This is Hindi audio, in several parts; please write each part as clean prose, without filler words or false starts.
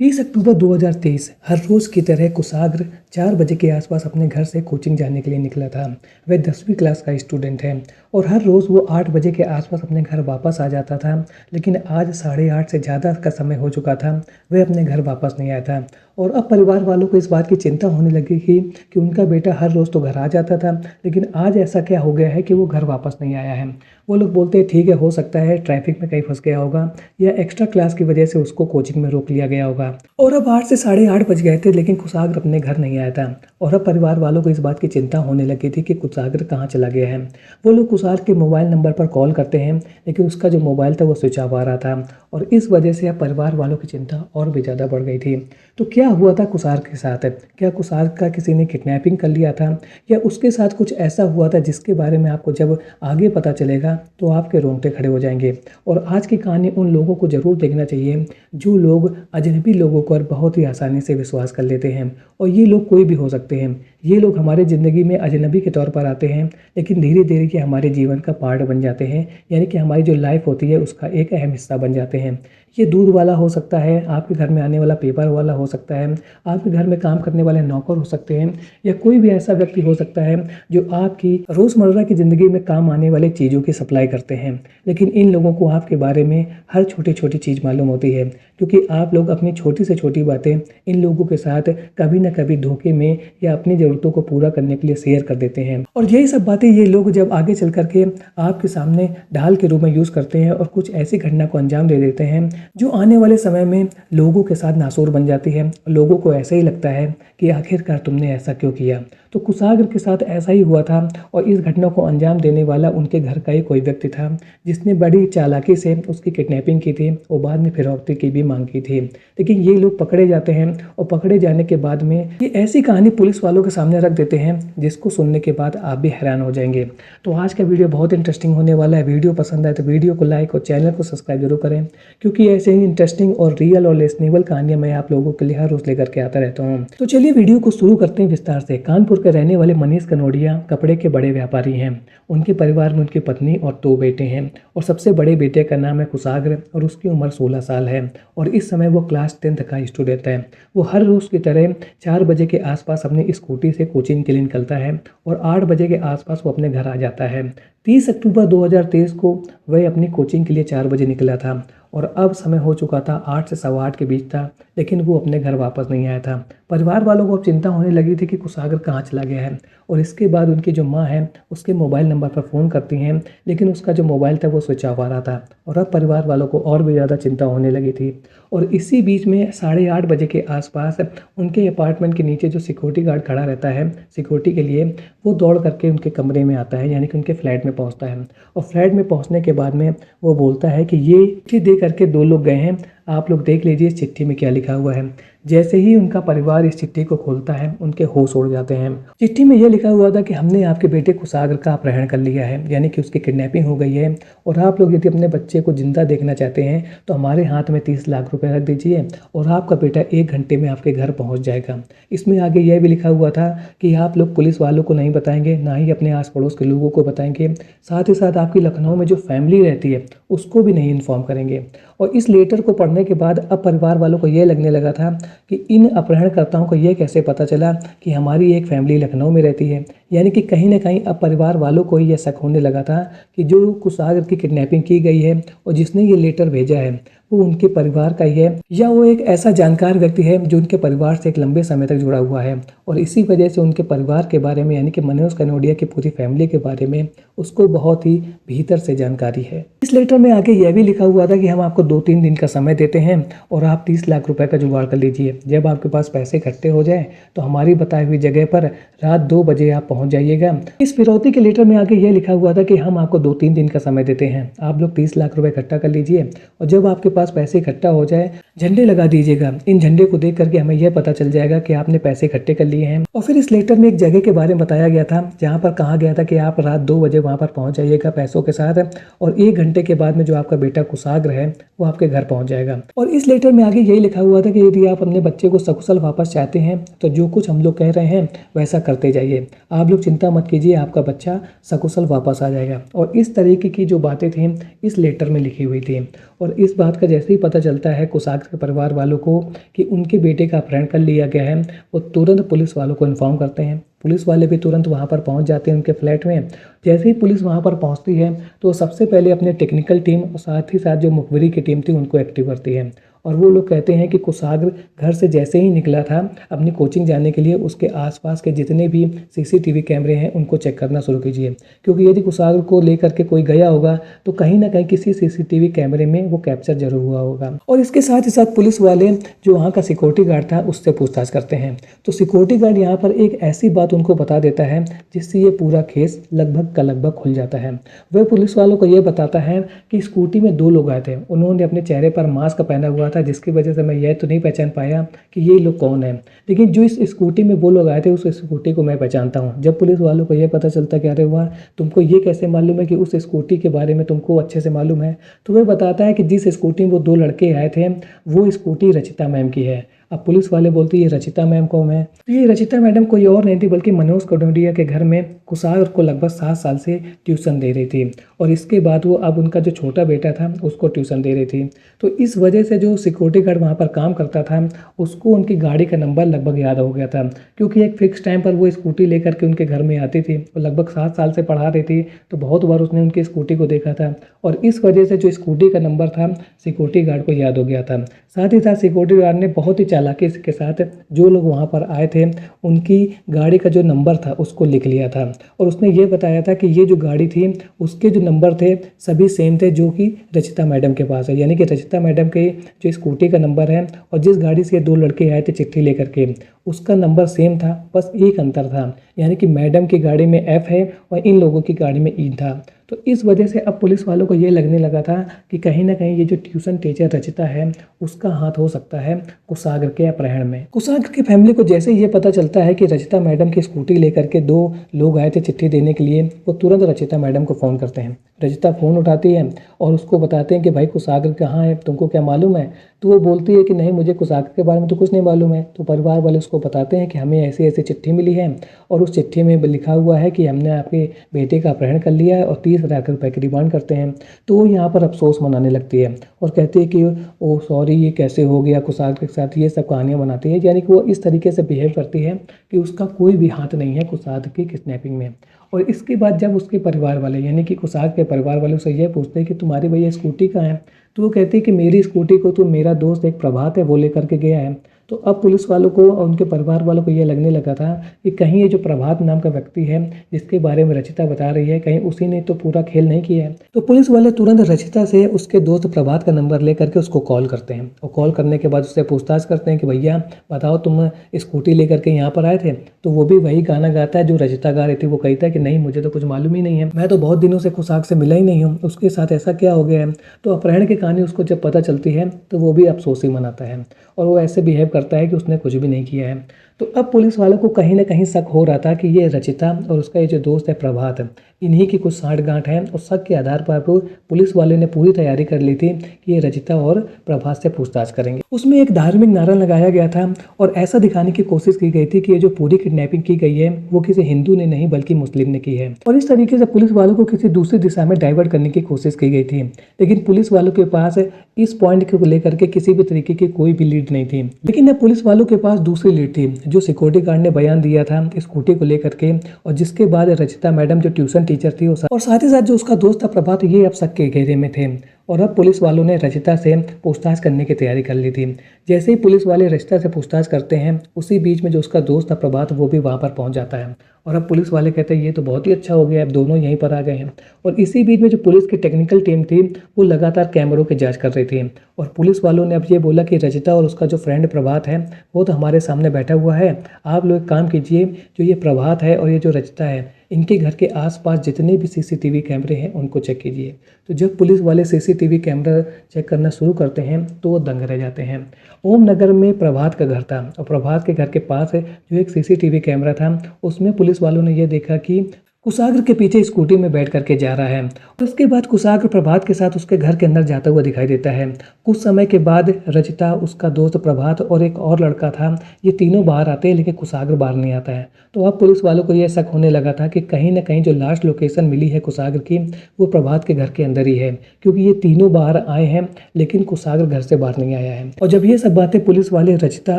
30 अक्टूबर 2023 हर रोज़ की तरह कुशाग्र 4 बजे के आसपास अपने घर से कोचिंग जाने के लिए निकला था। वह 10वीं क्लास का स्टूडेंट है और हर रोज़ वो 8 बजे के आसपास अपने घर वापस आ जाता था। लेकिन आज 8:30 से ज़्यादा का समय हो चुका था, वह अपने घर वापस नहीं आया था। और अब परिवार वालों को इस बात की चिंता होने लगी कि उनका बेटा हर रोज़ तो घर आ जाता था, लेकिन आज ऐसा क्या हो गया है कि वो घर वापस नहीं आया है। वो लोग बोलते हैं ठीक है, हो सकता है ट्रैफिक में कहीं फंस गया होगा या एक्स्ट्रा क्लास की वजह से उसको कोचिंग में रोक लिया गया होगा। और अब 8 से 8:30 बज गए थे, लेकिन कुशाग्र अपने घर नहीं आया था। और अब परिवार वालों को इस बात की चिंता होने लगी थी कि कुशाग्र कहाँ चला गया है। वो लोग कुशाग्र के मोबाइल नंबर पर कॉल करते हैं, लेकिन उसका जो मोबाइल था वो स्विच ऑफ आ रहा था। और इस वजह से अब परिवार वालों की चिंता और भी ज़्यादा बढ़ गई थी। तो क्या हुआ था कुशाग्र के साथ? क्या कुशाग्र का किसी ने किडनैपिंग कर लिया था, या उसके साथ कुछ ऐसा हुआ था जिसके बारे में आपको जब आगे पता चलेगा तो आपके रोंगटे खड़े हो जाएंगे। और आज की कहानी उन लोगों को ज़रूर देखना चाहिए जो लोग अजनबी लोगों पर बहुत ही आसानी से विश्वास कर लेते हैं। और ये लोग कोई भी हो सकते हैं। ये लोग हमारे ज़िंदगी में अजनबी के तौर पर आते हैं, लेकिन धीरे धीरे ये हमारे जीवन का पार्ट बन जाते हैं, यानी कि हमारी जो लाइफ होती है उसका एक अहम हिस्सा बन जाते हैं। ये दूध वाला हो सकता है, आपके घर में आने वाला पेपर वाला हो सकता है, आपके घर में काम करने वाले नौकर हो सकते हैं, या कोई भी ऐसा व्यक्ति हो सकता है जो आपकी रोज़मर्रा की ज़िंदगी में काम आने वाली चीज़ों की सप्लाई करते हैं। लेकिन इन लोगों को आपके बारे में हर छोटी छोटी चीज़ मालूम होती है, क्योंकि आप लोग अपनी छोटी से छोटी बातें इन लोगों के साथ कभी ना कभी धोखे में या अपनी ज़रूरतों को पूरा करने के लिए शेयर कर देते हैं। और यही सब बातें ये लोग जब आगे चल करके आपके सामने ढाल के रूप में यूज़ करते हैं और कुछ ऐसी घटना को अंजाम दे देते हैं जो आने वाले समय में लोगों के साथ नासूर बन जाती है। लोगों को ऐसे ही लगता है कि आखिरकार तुमने ऐसा क्यों किया। तो कुशाग्र के साथ ऐसा ही हुआ था, और इस घटना को अंजाम देने वाला उनके घर का ही कोई व्यक्ति था जिसने बड़ी चालाकी से उसकी किडनैपिंग की थी और बाद में फिरौती की भी मांग की थी। लेकिन ये लोग पकड़े जाते हैं, और पकड़े जाने के बाद में ये ऐसी कहानी पुलिस वालों के सामने रख देते हैं जिसको सुनने के बाद आप भी हैरान हो जाएंगे। तो आज का वीडियो बहुत इंटरेस्टिंग होने वाला है। वीडियो पसंद आए तो वीडियो को लाइक और चैनल को सब्सक्राइब जरूर करें, क्योंकि ऐसे ही इंटरेस्टिंग और रियल और लेसनेबल कहानियां मैं आप लोगों के लिए हर रोज लेकर के आता रहता हूँ। तो चलिए वीडियो को शुरू करते हैं विस्तार से। कानपुर के रहने वाले मनीष कनोडिया कपड़े के बड़े व्यापारी हैं। उनके परिवार में उनकी पत्नी और 2 बेटे हैं, और सबसे बड़े बेटे का नाम है कुशाग्र और उसकी उम्र 16 साल है, और इस समय वो क्लास 10th का स्टूडेंट है। वो हर रोज़ की तरह 4 बजे के आसपास अपनी स्कूटी से कोचिंग के लिए निकलता है और 8 बजे के आसपास वो अपने घर आ जाता है। 30 अक्टूबर 2023 को वह अपनी कोचिंग के लिए 4 बजे निकला था, और अब समय हो चुका था 8 से 8:15 के बीच था, लेकिन वो अपने घर वापस नहीं आया था। परिवार वालों को अब चिंता होने लगी थी कि कुशाग्र कहाँ चला गया है। और इसके बाद उनकी जो माँ है उसके मोबाइल नंबर पर फ़ोन करती हैं, लेकिन उसका जो मोबाइल था वो स्विच ऑफ आ रहा था। और अब परिवार वालों को और भी ज़्यादा चिंता होने लगी थी। और इसी बीच में 8:30 बजे के आसपास उनके अपार्टमेंट के नीचे जो सिक्योरिटी गार्ड खड़ा रहता है सिक्योरिटी के लिए, वो दौड़ करके उनके कमरे में आता है, यानी कि उनके फ्लैट में पहुंचता है। और फ्लैट में पहुंचने के बाद में वो बोलता है कि ये चिट्ठी दे करके 2 लोग गए हैं, आप लोग देख लीजिए इस चिट्ठी में क्या लिखा हुआ है। जैसे ही उनका परिवार इस चिट्ठी को खोलता है, उनके होश उड़ जाते हैं। चिट्ठी में यह लिखा हुआ था कि हमने आपके बेटे कुशाग्र का अपहरण कर लिया है, यानी कि उसकी किडनैपिंग हो गई है, और आप लोग यदि अपने बच्चे को जिंदा देखना चाहते हैं तो हमारे हाथ में 30 लाख रुपए रख दीजिए और आपका बेटा 1 घंटे में आपके घर पहुंच जाएगा। इसमें आगे यह भी लिखा हुआ था कि आप लोग पुलिस वालों को नहीं बताएंगे, ना ही अपने आस पड़ोस के लोगों को बताएंगे, साथ ही साथ आपकी लखनऊ में जो फैमिली रहती है उसको भी नहीं इन्फॉर्म करेंगे। और इस लेटर को पढ़ने के बाद अब परिवार वालों को यह लगने लगा था कि इन अपहरणकर्ताओं को यह कैसे पता चला कि हमारी एक फैमिली लखनऊ में रहती है। यानी कि कहीं ना कहीं अब परिवार वालों को यह शक होने लगा था कि जो कुशाग्र की किडनैपिंग की गई है और जिसने ये लेटर भेजा है वो उनके परिवार का ही है, या वो एक ऐसा जानकार व्यक्ति है जो उनके परिवार से एक लंबे समय तक जुड़ा हुआ है। और इसी वजह से उनके परिवार के बारे में, यानी कि मनोज कनोडिया की पूरी फैमिली के बारे में उसको बहुत ही भीतर से जानकारी है। इस लेटर में आगे यह भी लिखा हुआ था कि हम आपको 2-3 दिन का समय देते हैं और आप 30 लाख रुपए का जुगाड़ कर लीजिए। जब आपके पास पैसे इकट्ठे हो जाए तो हमारी बताई हुई जगह पर रात 2 बजे आप पहुंच जाइएगा। इस फिरौती के लेटर में आगे यह लिखा हुआ था कि हम आपको 2-3 दिन का समय देते हैं, आप लोग 30 लाख रुपए इकट्ठा कर लीजिए, और जब आपके पास पैसे इकट्ठा हो जाए झंडे लगा दीजिएगा। इन झंडे को देख करके हमें यह पता चल जाएगा कि आपने पैसे इकट्ठे कर लिए हैं। और फिर इस लेटर में एक जगह के बारे में बताया गया था जहां पर कहा गया था कि आप रात 2 बजे वहां पर पहुंच जाइएगा पैसों के साथ, और 1 घंटे के बाद में जो आपका बेटा कुशाग्र है वो आपके घर पहुंच जाएगा। और इस लेटर में आगे यही लिखा हुआ था कि यदि आप अपने बच्चे को सकुशल वापस चाहते हैं तो जो कुछ हम लोग कह रहे हैं वैसा करते जाइए, आप लोग चिंता मत कीजिए, आपका बच्चा सकुशल वापस आ जाएगा। और इस तरीके की जो बातें थी इस लेटर में लिखी हुई थी। और इस बात का जैसे ही पता चलता है कुशाग्र के परिवार वालों को कि उनके बेटे का अपहरण कर लिया गया है, वो तुरंत पुलिस वालों को इन्फॉर्म करते हैं। पुलिस वाले भी तुरंत वहाँ पर पहुँच जाते हैं उनके फ्लैट में। जैसे ही पुलिस वहाँ पर पहुँचती है तो सबसे पहले अपने टेक्निकल टीम और साथ ही साथ जो मुखबिरी की टीम थी उनको एक्टिव करती है। और वो लोग कहते हैं कि कुशाग्र घर से जैसे ही निकला था अपनी कोचिंग जाने के लिए, उसके आसपास के जितने भी सीसीटीवी कैमरे हैं उनको चेक करना शुरू कीजिए, क्योंकि यदि कुशाग्र को लेकर के कोई गया होगा तो कहीं ना कहीं किसी सीसीटीवी कैमरे में वो कैप्चर जरूर हुआ होगा। और इसके साथ ही साथ पुलिस वाले जो वहाँ का सिक्योरिटी गार्ड था उससे पूछताछ करते हैं। तो सिक्योरिटी गार्ड यहाँ पर एक ऐसी बात उनको बता देता है जिससे ये पूरा केस लगभग का लगभग खुल जाता है। वह पुलिस वालों को ये बताता है कि स्कूटी में 2 लोग आए थे, उन्होंने अपने चेहरे पर मास्क पहना हुआ था, जिसकी वजह से मैं यह तो नहीं पहचान पाया कि ये लोग कौन है, लेकिन जो इस स्कूटी में वो लोग आए थे उस स्कूटी को मैं पहचानता हूँ। जब पुलिस वालों को यह पता चलता कि अरे वाह, तुमको ये कैसे मालूम है कि उस स्कूटी के बारे में तुमको अच्छे से मालूम है, तो वह बताता है कि जिस स्कूटी में वो 2 लड़के आए थे वो स्कूटी रचिता मैम की है। अब पुलिस वाले बोलते हैं ये रचिता मैम कौन है? तो ये रचिता मैडम कोई और नहीं थी बल्कि मनोज कनौडिया के घर में कुशाग्र को लगभग 7 साल से ट्यूशन दे रही थी, और इसके बाद वो अब उनका जो छोटा बेटा था उसको ट्यूशन दे रही थी। तो इस वजह से जो सिक्योरिटी गार्ड वहाँ पर काम करता था उसको उनकी गाड़ी का नंबर लगभग याद हो गया था, क्योंकि एक फिक्स टाइम पर वो स्कूटी लेकर के उनके घर में आती थी। वो लगभग 7 साल से पढ़ा रही थी, तो बहुत बार उसने उनकी स्कूटी को देखा था, और इस वजह से जो स्कूटी का नंबर था सिक्योरिटी गार्ड को याद हो गया था। साथ ही साथ सिक्योरिटी गार्ड ने बहुत ही चालाकी के साथ जो लोग वहाँ पर आए थे उनकी गाड़ी का जो नंबर था उसको लिख लिया था, और उसने ये बताया था कि ये जो गाड़ी थी उसके जो नंबर थे सभी सेम थे जो कि रचिता मैडम के पास है। यानी कि रचिता मैडम के जो स्कूटी का नंबर है और जिस गाड़ी से 2 लड़के आए थे चिट्ठी लेकर के उसका नंबर सेम था, बस एक अंतर था, यानी कि मैडम की गाड़ी में F है और इन लोगों की गाड़ी में E था। तो इस वजह से अब पुलिस वालों को ये लगने लगा था कि कहीं ना कहीं ये जो ट्यूशन टीचर रचिता है उसका हाथ हो सकता है कुशाग्र के अपहरण में। कुशाग्र की फैमिली को जैसे ये पता चलता है कि रचिता मैडम की स्कूटी लेकर के 2 लोग आए थे चिट्ठी देने के लिए, वो तुरंत रचिता मैडम को फ़ोन करते हैं। रचिता फ़ोन उठाती है और उसको बताते हैं कि भाई कुशाग्र कहाँ है, तुमको क्या मालूम है? तो वो बोलती है कि नहीं, मुझे कुशाग्र के बारे में तो कुछ नहीं मालूम है। तो परिवार वाले उसको बताते हैं कि हमें ऐसी ऐसी चिट्ठी मिली है और उस चिट्ठी में लिखा हुआ है कि हमने आपके बेटे का अपहरण कर लिया है और 30,000 रुपये की डिमांड करते हैं। तो वो यहाँ पर अफसोस मनाने लगती है और कहती है कि ओ सॉरी, ये कैसे हो गया कुशाग्र के साथ, ये सब कहानियाँ बनाती है। यानी कि वो इस तरीके से बिहेव करती है कि उसका कोई भी हाथ नहीं है कुशाग्र की किडनैपिंग में। और इसके बाद जब उसके परिवार वाले यानी कि कुशाग्र के परिवार वाले उससे ये पूछते हैं कि तुम्हारी भैया स्कूटी कहाँ है, तो वो कहती है कि मेरी स्कूटी को तो मेरा दोस्त एक प्रभात है वो लेकर के गया है। तो अब पुलिस वालों को और उनके परिवार वालों को ये लगने लगा था कि कहीं ये जो प्रभात नाम का व्यक्ति है जिसके बारे में रचिता बता रही है, कहीं उसी ने तो पूरा खेल नहीं किया है। तो पुलिस वाले तुरंत रचिता से उसके दोस्त प्रभात का नंबर लेकर के उसको कॉल करते हैं, और कॉल करने के बाद उससे पूछताछ करते हैं कि भैया बताओ, तुम स्कूटी लेकर के यहाँ पर आए थे? तो वो भी वही गाना गाता है जो रचिता गा रही थी। वो कहता है कि नहीं, मुझे तो कुछ मालूम ही नहीं है, मैं तो बहुत दिनों से कुशाग्र से मिला ही नहीं हूँ, उसके साथ ऐसा क्या हो गया है? तो अपहरण की कहानी उसको जब पता चलती है तो वो भी अफसोस ही मनाता है और वो ऐसे बिहेव करता है कि उसने कुछ भी नहीं किया है। तो अब पुलिस वालों को कहीं ना कहीं शक हो रहा था कि ये रचिता और उसका ये जो दोस्त है प्रभात, इन्हीं की कुछ साठगांठ है, और शक के आधार पर पुलिस वाले ने पूरी तैयारी कर ली थी कि ये रचिता और प्रभात से पूछताछ करेंगे। उसमें एक धार्मिक नारा लगाया गया था और ऐसा दिखाने की कोशिश की गई थी कि ये जो पूरी किडनैपिंग की गई है वो किसी हिंदू ने नहीं बल्कि मुस्लिम ने की है, और इस तरीके से पुलिस वालों को किसी दूसरी दिशा में डाइवर्ट करने की कोशिश की गई थी। लेकिन पुलिस वालों के पास इस पॉइंट को लेकर के किसी भी तरीके की कोई भी लीड नहीं थी। लेकिन पुलिस वालों के पास दूसरी लीड थी, जो सिक्योरिटी गार्ड ने बयान दिया था स्कूटी को लेकर के, और जिसके बाद रचिता मैडम जो ट्यूशन टीचर थी और साथ ही साथ जो उसका दोस्त था प्रभात, ये अब शक के घेरे में थे। और अब पुलिस वालों ने रचिता से पूछताछ करने की तैयारी कर ली थी। जैसे ही पुलिस वाले रचिता से पूछताछ करते हैं उसी बीच में जो उसका दोस्त था प्रभात वो भी वहाँ पर पहुँच जाता है। और अब पुलिस वाले कहते हैं ये तो बहुत ही अच्छा हो गया, अब दोनों यहीं पर आ गए हैं। और इसी बीच में जो पुलिस की टेक्निकल टीम थी वो लगातार कैमरों की जांच कर रही थी, और पुलिस वालों ने अब ये बोला कि रचिता और उसका जो फ्रेंड प्रभात है वो तो हमारे सामने बैठा हुआ है, आप लोग काम कीजिए, जो ये प्रभात है और ये जो रचिता है इनके घर के आसपास जितने भी सीसीटीवी कैमरे हैं उनको चेक कीजिए। तो जब पुलिस वाले सीसीटीवी कैमरा चेक करना शुरू करते हैं तो वो दंग रह जाते हैं। ओम नगर में प्रभात का घर था और प्रभात के घर के पास जो एक सीसीटीवी कैमरा था उसमें पुलिस वालों ने ये देखा कि कुशाग्र के पीछे स्कूटी में बैठ करके जा रहा है और उसके बाद कुशाग्र प्रभात के साथ उसके घर के अंदर जाता हुआ दिखाई देता है। कुछ समय के बाद रचिता, उसका दोस्त प्रभात और एक और लड़का था, ये तीनों बाहर आते हैं, लेकिन कुशाग्र बाहर नहीं आता है। तो अब पुलिस वालों को यह शक होने लगा था कि कहीं ना कहीं जो लास्ट लोकेशन मिली है कुशाग्र की, वो प्रभात के घर के अंदर ही है, क्योंकि ये तीनों बाहर आए हैं लेकिन कुशाग्र घर से बाहर नहीं आया है। और जब ये सब बातें पुलिस वाले रचिता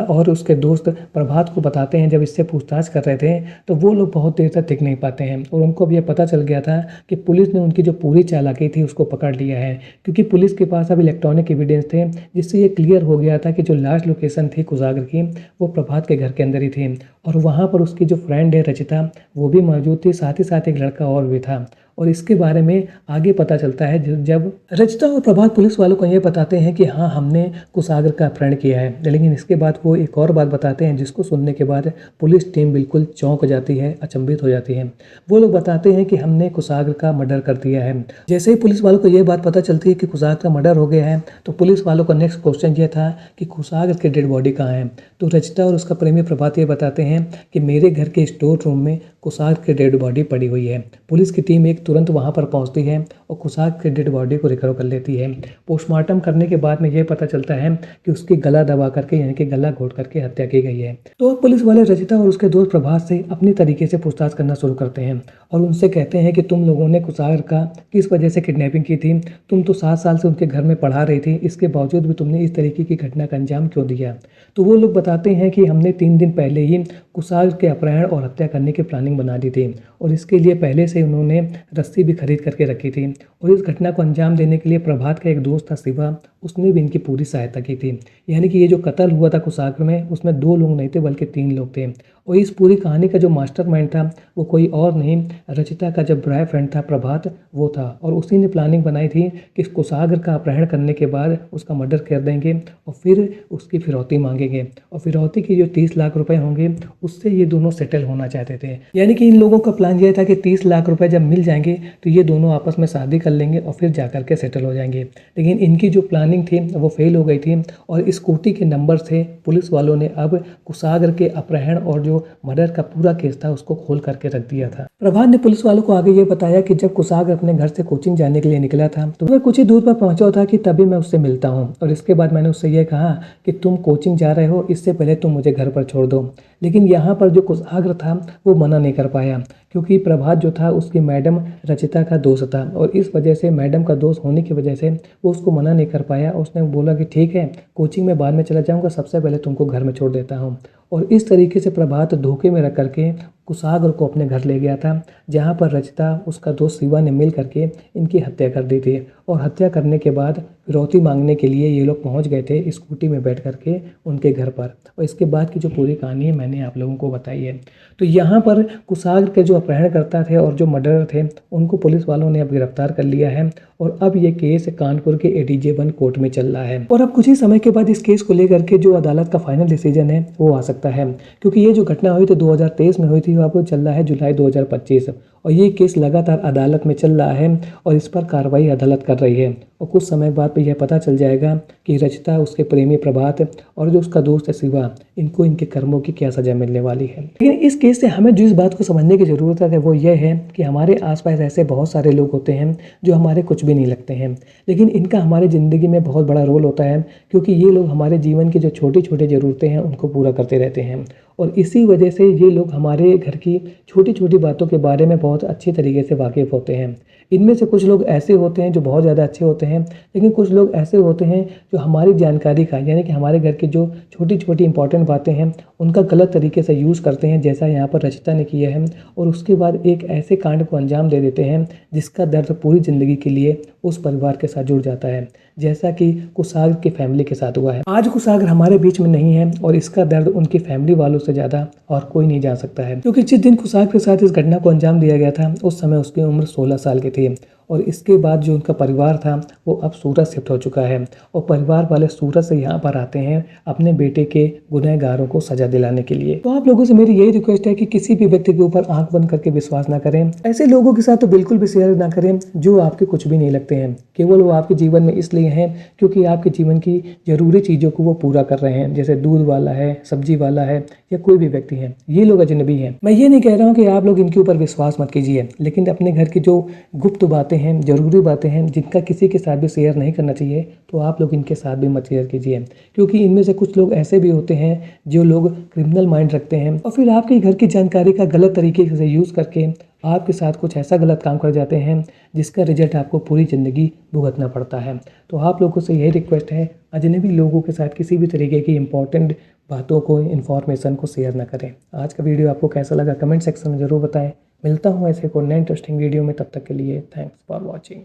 और उसके दोस्त प्रभात को बताते हैं, जब इससे पूछताछ कर रहे थे, तो वो लोग बहुत देर तक टिक नहीं पाते हैं और उनको अब यह पता चल गया था कि पुलिस ने उनकी जो पूरी चालाकी थी उसको पकड़ लिया है, क्योंकि पुलिस के पास अब इलेक्ट्रॉनिक एविडेंस थे, जिससे ये क्लियर हो गया था कि जो लास्ट लोकेशन थी कुशाग्र की, वो प्रभात के घर के अंदर ही थी और वहाँ पर उसकी जो फ्रेंड है रचिता, वो भी मौजूद थी, साथ ही साथ एक लड़का और भी था। और इसके बारे में आगे पता चलता है जब रचिता और प्रभात पुलिस वालों को ये बताते हैं कि हाँ, हमने कुशाग्र का अपहरण किया है, लेकिन इसके बाद वो एक और बात बताते हैं जिसको सुनने के बाद पुलिस टीम बिल्कुल चौंक जाती है, अचंभित हो जाती है। वो लोग बताते हैं कि हमने कुशाग्र का मर्डर कर दिया है। जैसे ही पुलिस वालों को ये बात पता चलती है कि कुशाग्र का मर्डर हो गया है, तो पुलिस वालों का नेक्स्ट क्वेश्चन ये था कि कुशाग्र की डेड बॉडी कहाँ है। तो रचिता और उसका प्रेमी प्रभात ये बताते हैं कि मेरे घर के स्टोर रूम में कुशाग्र की डेड बॉडी पड़ी हुई है। पुलिस की टीम एक तुरंत वहां पर पहुंचती है और कुशाग्र की डेड बॉडी को रिकवर कर लेती है। पोस्टमार्टम करने के बाद में ये पता चलता है कि उसकी गला दबा करके, यानी कि गला घोट करके हत्या की गई है। तो अब पुलिस वाले रचिता और उसके दोस्त प्रभात से अपनी तरीके से पूछताछ करना शुरू करते हैं और उनसे कहते हैं कि तुम लोगों ने कुशाग्र का किस वजह से किडनैपिंग की थी, तुम तो 7 साल से उनके घर में पढ़ा रही थी, इसके बावजूद भी तुमने इस तरीके की घटना का अंजाम क्यों दिया। तो वो लोग बताते हैं कि हमने 3 दिन पहले ही कुशाग्र के अपहरण और हत्या करने की प्लानिंग बना दी थी और इसके लिए पहले से उन्होंने रस्सी भी खरीद करके रखी थी और इस घटना को अंजाम देने के लिए प्रभात का एक दोस्त था शिवा, उसने भी इनकी पूरी सहायता की थी। यानी कि ये जो कत्ल हुआ था कुशाग्र में, उसमें 2 लोग नहीं थे बल्कि 3 लोग थे और इस पूरी कहानी का जो मास्टरमाइंड था वो कोई और नहीं, रचिता का जब बॉयफ्रेंड था प्रभात, वो था। और उसी ने प्लानिंग बनाई थी कि कुशाग्र का अपहरण करने के बाद उसका मर्डर कर देंगे और फिर उसकी फिरौती मांगेंगे और फिरौती की जो 30 लाख रुपए होंगे उससे ये दोनों सेटल होना चाहते थे। यानी कि इन लोगों का प्लान ये था कि 30 लाख रुपए जब मिल जाएंगे तो ये दोनों आपस में शादी कर लेंगे और फिर जाकर के सेटल हो जाएंगे। लेकिन इनकी जो प्लानिंग थी वो फेल हो गई थी और स्कूटी के नंबर थे पुलिस वालों ने अब कुशाग्र के अपहरण और जो मर्डर का पूरा केस था उसको खोल करके रख दिया था। प्रभात ने पुलिस वालों को आगे ये बताया कि जब कुशाग्र अपने घर से कोचिंग जाने के लिए निकला था तो वह कुछ ही दूर पर पहुंचा था कि तभी मैं उससे मिलता हूँ और इसके बाद मैंने उससे ये कहा कि तुम कोचिंग जा रहे हो, इससे पहले तुम मुझे घर पर छोड़ दो। लेकिन यहाँ पर जो कुशाग्र था वो मना नहीं कर पाया, क्योंकि प्रभात जो था उसकी मैडम रचिता का दोस्त था और इस वजह से मैडम का दोस्त होने की वजह से वो उसको मना नहीं कर पाया। उसने बोला कि ठीक है, कोचिंग में बाद में चला जाऊँगा, सबसे पहले तुमको घर में छोड़ देता हूँ। और इस तरीके से प्रभात धोखे में रख करके कुशाग्र को अपने घर ले गया था, जहाँ पर रचिता, उसका दोस्त शिवा ने मिल करके इनकी हत्या कर दी थी। और हत्या करने के बाद फिरौती मांगने के लिए ये लोग पहुँच गए थे स्कूटी में बैठ करके उनके घर पर। और इसके बाद की जो पूरी कहानी है मैंने आप लोगों को बताई है। तो यहाँ पर कुशाग्र के जो अपहरणकर्ता थे और जो मर्डरर थे उनको पुलिस वालों ने अब गिरफ्तार कर लिया है और अब ये केस कानपुर के ADJ-1 कोर्ट में चल रहा है। और अब कुछ ही समय के बाद इस केस को लेकर के जो अदालत का फाइनल डिसीजन है वो आ सकता है, क्योंकि ये जो घटना हुई थी 2023 में हुई थी, अब चल रहा है जुलाई 2025 और ये केस लगातार अदालत में चल रहा है और इस पर कार्रवाई अदालत कर रही है। और कुछ समय बाद यह पता चल जाएगा कि रचिता, उसके प्रेमी प्रभात और जो उसका दोस्त है शिवा, इनको इनके कर्मों की क्या सजा मिलने वाली है। लेकिन इस केस से हमें जो इस बात को समझने की ज़रूरत है वो ये है कि हमारे आसपास ऐसे बहुत सारे लोग होते हैं जो हमारे कुछ भी नहीं लगते हैं, लेकिन इनका हमारी ज़िंदगी में बहुत बड़ा रोल होता है, क्योंकि ये लोग हमारे जीवन की जो छोटी छोटी ज़रूरतें हैं उनको पूरा करते रहते हैं। और इसी वजह से ये लोग हमारे घर की छोटी छोटी बातों के बारे में बहुत अच्छी तरीके से वाकिफ़ होते हैं। इनमें से कुछ लोग ऐसे होते हैं जो बहुत ज़्यादा अच्छे होते हैं, लेकिन कुछ लोग ऐसे होते हैं जो हमारी जानकारी का, यानी कि हमारे घर की जो छोटी छोटी इंपॉर्टेंट बातें हैं उनका गलत तरीके से यूज़ करते हैं, जैसा यहाँ पर रचिता ने किया है। और उसके बाद एक ऐसे कांड को अंजाम दे देते हैं जिसका दर्द पूरी ज़िंदगी के लिए उस परिवार के साथ जुड़ जाता है, जैसा कि कुशाग्र की फैमिली के साथ हुआ है। आज कुशाग्र हमारे बीच में नहीं है और इसका दर्द उनकी फैमिली वालों से ज़्यादा और कोई नहीं जान सकता है, क्योंकि जिस दिन कुशाग्र के साथ इस घटना को अंजाम दिया गया था उस समय उसकी उम्र 16 साल की थी और इसके बाद जो उनका परिवार था वो अब सूरत शिफ्ट हो चुका है और परिवार वाले सूरत से यहाँ पर आते हैं अपने बेटे के गुनहगारों को सजा दिलाने के लिए। तो आप लोगों से मेरी यही रिक्वेस्ट है कि किसी भी व्यक्ति के ऊपर आंख बंद करके विश्वास ना करें। ऐसे लोगों के साथ तो बिल्कुल भी शेयर ना करें जो आपके कुछ भी नहीं लगते हैं। केवल वो आपके जीवन में इसलिए हैं क्योंकि आपके जीवन की जरूरी चीज़ों को वो पूरा कर रहे हैं, जैसे दूध वाला है, सब्जी वाला है या कोई भी व्यक्ति है। ये लोग अजनबी हैं। मैं ये नहीं कह रहा हूँ कि आप लोग इनके ऊपर विश्वास मत कीजिए, लेकिन अपने घर की जो गुप्त बातें हैं, जरूरी बातें हैं, जिनका किसी के साथ भी शेयर नहीं करना चाहिए, तो आप लोग इनके साथ भी मत शेयर कीजिए। क्योंकि इनमें से कुछ लोग ऐसे भी होते हैं जो लोग क्रिमिनल माइंड रखते हैं और फिर आपके घर की जानकारी का गलत तरीके से यूज़ करके आपके साथ कुछ ऐसा गलत काम कर जाते हैं जिसका रिजल्ट आपको पूरी ज़िंदगी भुगतना पड़ता है। तो आप लोगों से यही रिक्वेस्ट है, अजनबी लोगों के साथ किसी भी तरीके की इंपॉर्टेंट बातों को, इन्फॉर्मेशन को शेयर ना करें। आज का वीडियो आपको कैसा लगा कमेंट सेक्शन में ज़रूर बताएं। मिलता हूँ ऐसे को नए इंटरेस्टिंग वीडियो में, तब तक के लिए थैंक्स फॉर वॉचिंग।